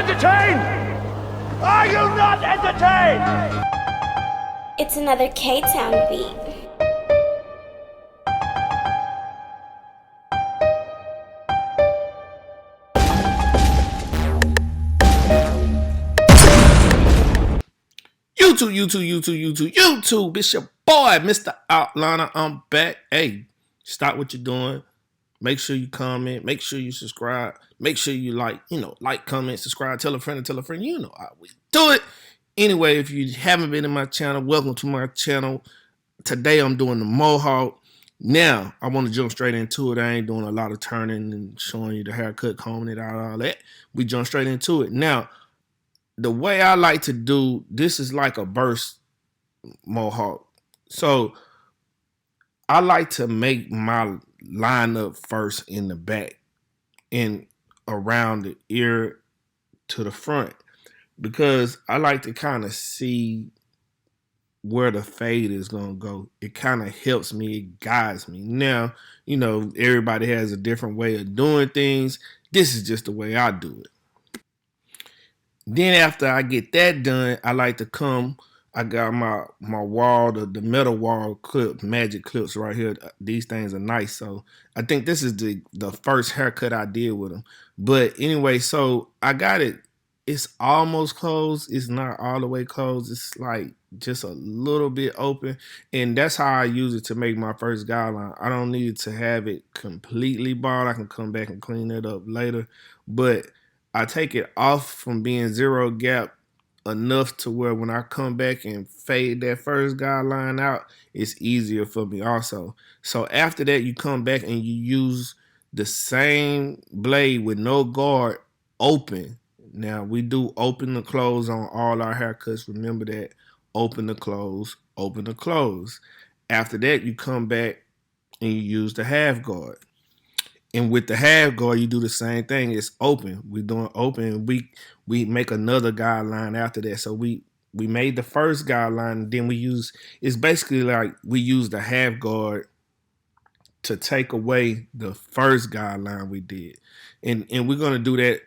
entertained? Are you not entertained? It's another K-Town beat. YouTube. It's your boy, Mr. Outliner. I'm back. Hey, stop what you're doing. Make sure you comment. Make sure you subscribe. Make sure you like, comment, subscribe. Tell a friend. You know how we do it. Anyway, if you haven't been in my channel, welcome to my channel. Today I'm doing the Mohawk. Now, I want to jump straight into it. I ain't doing a lot of turning and showing you the haircut, combing it out, all that. We jump straight into it. Now, the way I like to do this is like a burst Mohawk. So I like to make my line up first in the back and around the ear to the front, because I like to kind of see where the fade is going to go. It kind of helps me, it guides me. Now, everybody has a different way of doing things. This is just the way I do it. Then after I get that done, I like to come, I got my wall, the metal wall clip, magic clips right here. These things are nice. So I think this is the first haircut I did with them. But anyway, so I got it. It's almost closed. It's not all the way closed. It's like just a little bit open. And that's how I use it to make my first guideline. I don't need to have it completely bald. I can come back and clean it up later. But I take it off from being zero gap enough to where when I come back and fade that first guideline out, it's easier for me also. So after that, you come back and you use the same blade with no guard open. Now, we do open to close on all our haircuts. Remember that. Open to close, open to close. After that, you come back and you use the half guard. And with the half guard, you do the same thing. It's open. We're doing open. We make another guideline after that. So we made the first guideline, and then it's basically like we use the half guard to take away the first guideline we did. And we're going to do that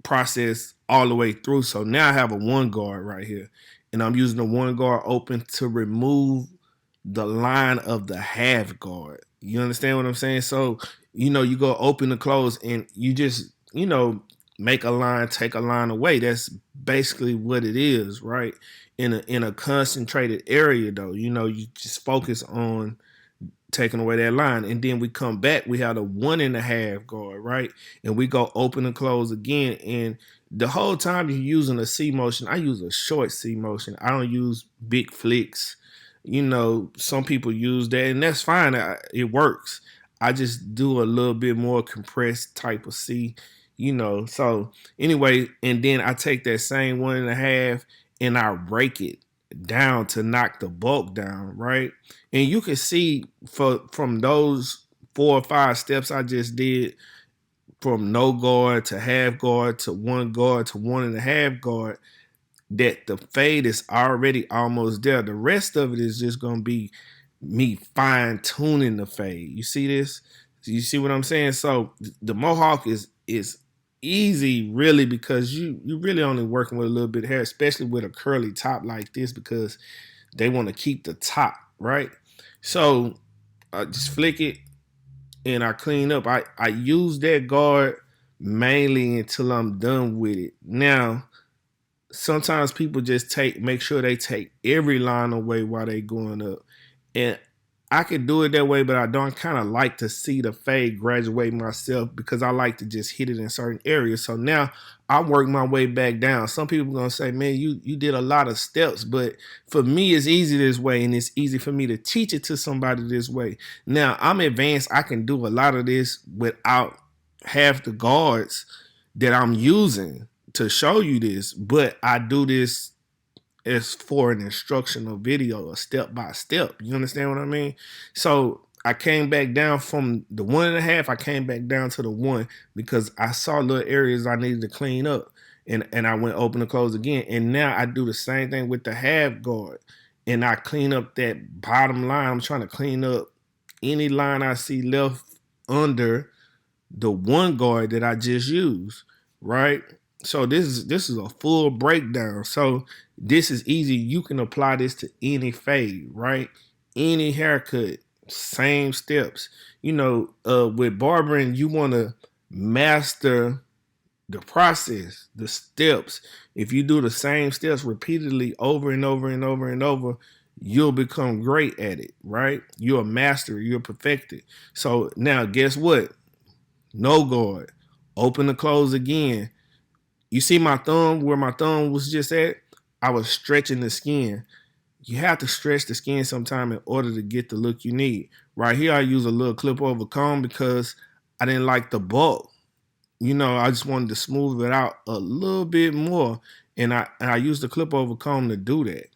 process all the way through. So now I have a one guard right here, and I'm using the one guard open to remove the line of the half guard. You understand what I'm saying? So, you go open to close and you just, make a line, take a line away. That's basically what it is, right? In a concentrated area though, you just focus on taking away that line. And then we come back, we have a 1.5 guard, right? And we go open and close again. And the whole time you're using a C motion, I use a short C motion. I don't use big flicks. Some people use that, and that's fine. It works. I just do a little bit more compressed type of C, So anyway, and then I take that same 1.5 and I rake it down to knock the bulk down, right? And you can see from those 4 or 5 steps I just did, from no guard to half guard to one guard to 1.5 guard, that the fade is already almost there. The rest of it is just going to be me fine tuning the fade. You see this? You see what I'm saying? So the Mohawk is easy really, because you really only working with a little bit of hair, especially with a curly top like this, because they want to keep the top, right? So I just flick it and I clean up. I use that guard mainly until I'm done with it. Now, sometimes people just make sure they take every line away while they going up. And I could do it that way, but I don't kind of like to see the fade graduate myself, because I like to just hit it in certain areas. So now I work my way back down. Some people are going to say, man, you did a lot of steps, but for me, it's easy this way, and it's easy for me to teach it to somebody this way. Now, I'm advanced. I can do a lot of this without half the guards that I'm using to show you this, but I do this as for an instructional video, a step by step. You understand what I mean? So I came back down from the 1.5. I came back down to the 1 because I saw little areas I needed to clean up, and I went open and close again. And now I do the same thing with the half guard, and I clean up that bottom line. I'm trying to clean up any line I see left under the one guard that I just used, right? So this is a full breakdown. So this is easy. You can apply this to any fade, right? Any haircut, same steps. With barbering, you want to master the process, the steps. If you do the same steps repeatedly over and over and over and over, you'll become great at it, right? You're a master, you're perfected. So now guess what? No guard. Open and close again. You see my thumb where my thumb was just at? I was stretching the skin. You have to stretch the skin sometime in order to get the look you need. Right here, I use a little clip over comb because I didn't like the bulk. I just wanted to smooth it out a little bit more. And I used the clip over comb to do that.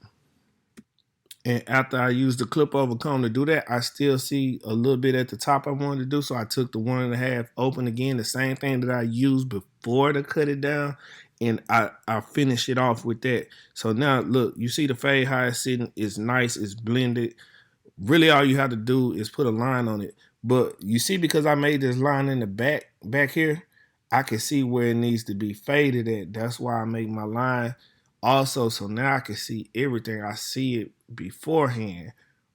And after I used the clip over comb to do that, I still see a little bit at the top I wanted to do. So I took the 1.5 open again, the same thing that I used before to cut it down. And I finished it off with that. So now look, you see the fade how it's sitting. It's nice, it's blended. Really all you have to do is put a line on it. But you see, because I made this line in the back here, I can see where it needs to be faded at. That's why I make my line also, so now I can see everything. I see it beforehand,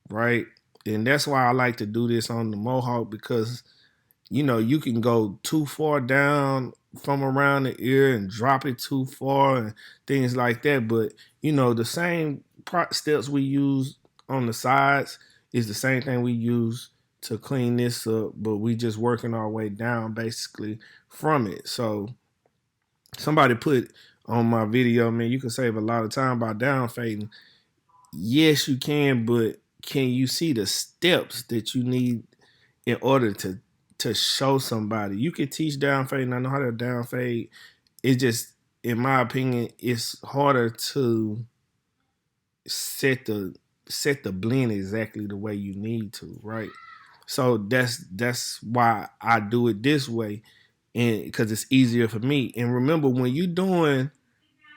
right? And that's why I like to do this on the Mohawk, because you can go too far down from around the ear and drop it too far and things like that. But the same steps we use on the sides is the same thing we use to clean this up, but we just working our way down basically from it. So somebody put on my video, man, you can save a lot of time by down fading. Yes, you can, but can you see the steps that you need in order to show somebody? You can teach down fading. I know how to down fade. It's just, in my opinion, it's harder to set the blend exactly the way you need to, right? So that's why I do it this way, and because it's easier for me. And remember, when you're doing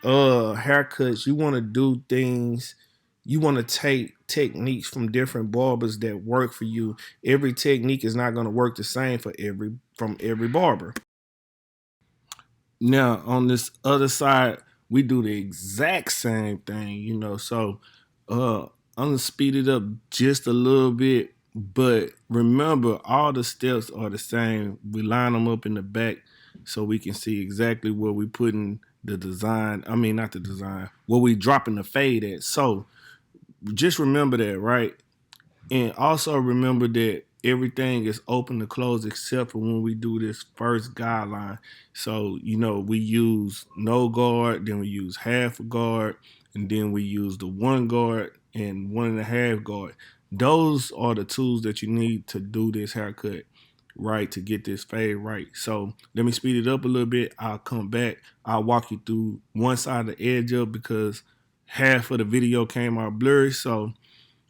haircuts, you want to do things, you want to take techniques from different barbers that work for you. Every technique is not going to work the same from every barber. Now on this other side, we do the exact same thing. So I'm gonna speed it up just a little bit, but remember, all the steps are the same. We line them up in the back so we can see exactly where we putting the design. I mean, not the design, where we dropping the fade at. So just remember that, right? And also remember that everything is open to close except for when we do this first guideline. So, we use no guard, then we use half a guard, and then we use the 1 guard and 1.5 guard. Those are the tools that you need to do this haircut right, to get this fade right. So let me speed it up a little bit. I'll come back. I'll walk you through one side of the edge up because half of the video came out blurry. So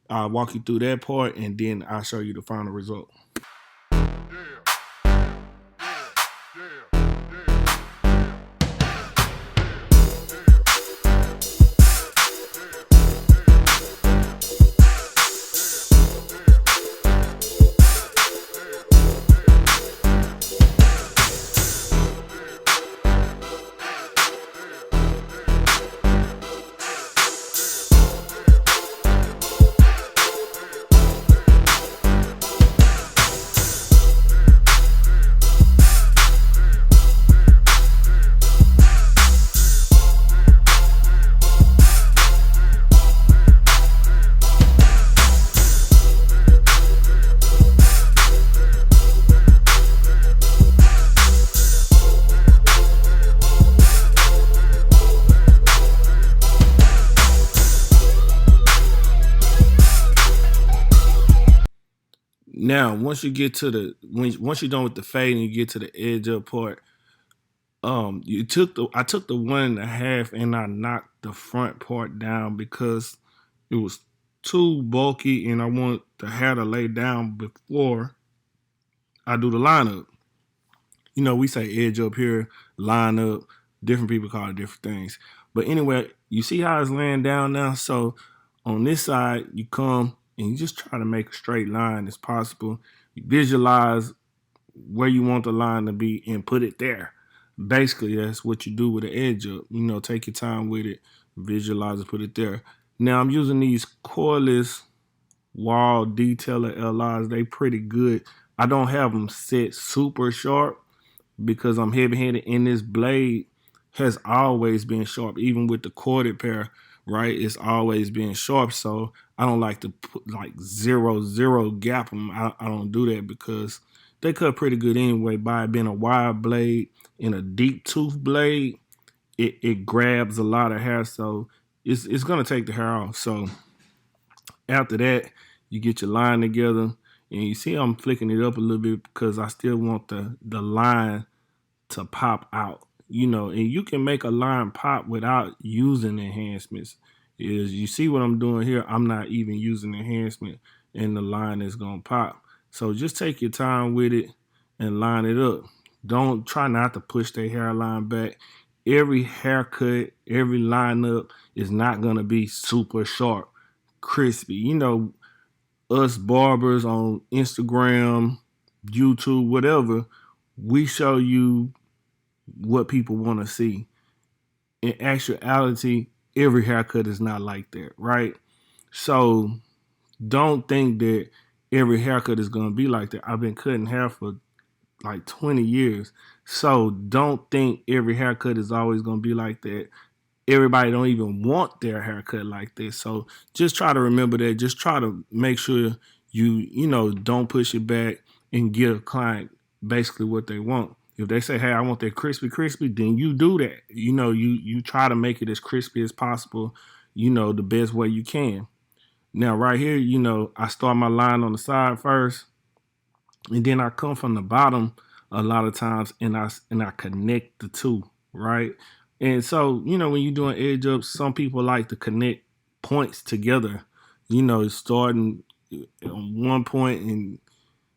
I'll walk you through that part, and then I'll show you the final result. Now, once you're done with the fade and you get to the edge up part, I took the 1.5 and I knocked the front part down because it was too bulky and I want the hair to lay down before I do the lineup. We say edge up here, line up. Different people call it different things. But anyway, you see how it's laying down now? So on this side, you come and you just try to make a straight line as possible. You visualize where you want the line to be and put it there. Basically, that's what you do with the edge up. You know, take your time with it, visualize it, put it there. Now I'm using these cordless wall detailer LIs. They pretty good. I don't have them set super sharp because I'm heavy-handed, and this blade has always been sharp, even with the corded pair, right? It's always been sharp, so I don't like to put like 0 gap them. I don't do that because they cut pretty good anyway. By it being a wide blade and a deep tooth blade, it grabs a lot of hair, so it's gonna take the hair off. So after that, you get your line together, and you see I'm flicking it up a little bit because I still want the line to pop out, you know, and you can make a line pop without using enhancements. Is you see what I'm doing here? I'm not even using enhancement, and the line is gonna pop. So just take your time with it and line it up. Don't try not to push the hairline back. Every haircut, every lineup is not gonna be super sharp, crispy. You know, us barbers on Instagram, YouTube, whatever, we show you what people want to see. In actuality, every haircut is not like that, right? So don't think that every haircut is going to be like that. I've been cutting hair for like 20 years. So don't think every haircut is always going to be like that. Everybody don't even want their haircut like this. So just try to remember that. Just try to make sure you know, don't push it back and give a client basically what they want. If they say, hey, I want that crispy, then you do that. You know, you try to make it as crispy as possible, you know, the best way you can. Now, right here, you know, I start my line on the side first, and then I come from the bottom a lot of times, and I connect the two, right? And so, you know, when you're doing edge ups, some people like to connect points together, you know, starting on one point and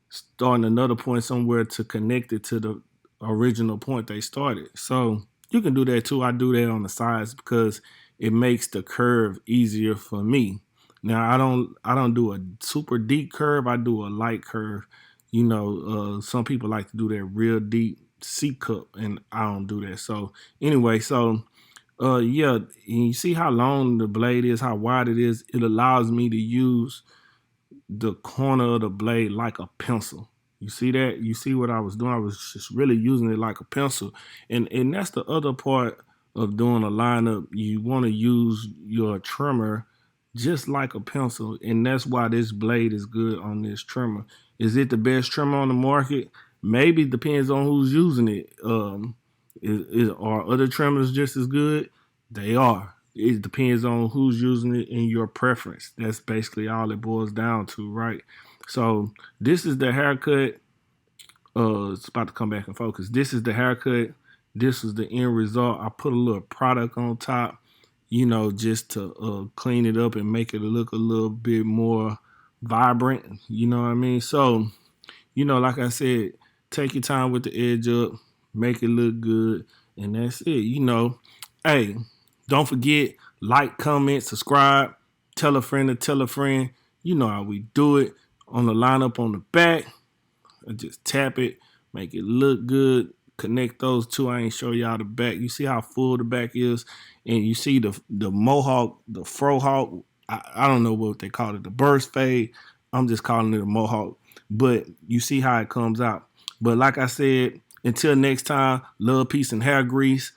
starting another point somewhere to connect it to the original point they started. So you can do that too. I do that on the sides because it makes the curve easier for me. Now I don't do a super deep curve. I do a light curve. You know, some people like to do that real deep C cup, and I don't do that. So anyway, so yeah, and you see how long the blade is, how wide it is. It allows me to use the corner of the blade like a pencil. You see that? You see what I was doing? I was just really using it like a pencil. And that's the other part of doing a lineup. You want to use your trimmer just like a pencil. And that's why this blade is good on this trimmer. Is it the best trimmer on the market? Maybe it depends on who's using it. Are other trimmers just as good? They are. It depends on who's using it and your preference. That's basically all it boils down to, right? So this is the haircut. It's about to come back and focus. This is the haircut. This is the end result. I put a little product on top, you know, just to clean it up and make it look a little bit more vibrant. You know what I mean? So, you know, like I said, take your time with the edge up, make it look good, and that's it. You know, hey, don't forget, like, comment, subscribe, tell a friend to tell a friend. You know how we do it. On the lineup on the back, I just tap it, make it look good. Connect those two. I ain't show y'all the back. You see how full the back is, and you see the Mohawk, the Frohawk. I don't know what they call it, the burst fade. I'm just calling it a Mohawk. But you see how it comes out. But like I said, until next time, love, peace, and hair grease.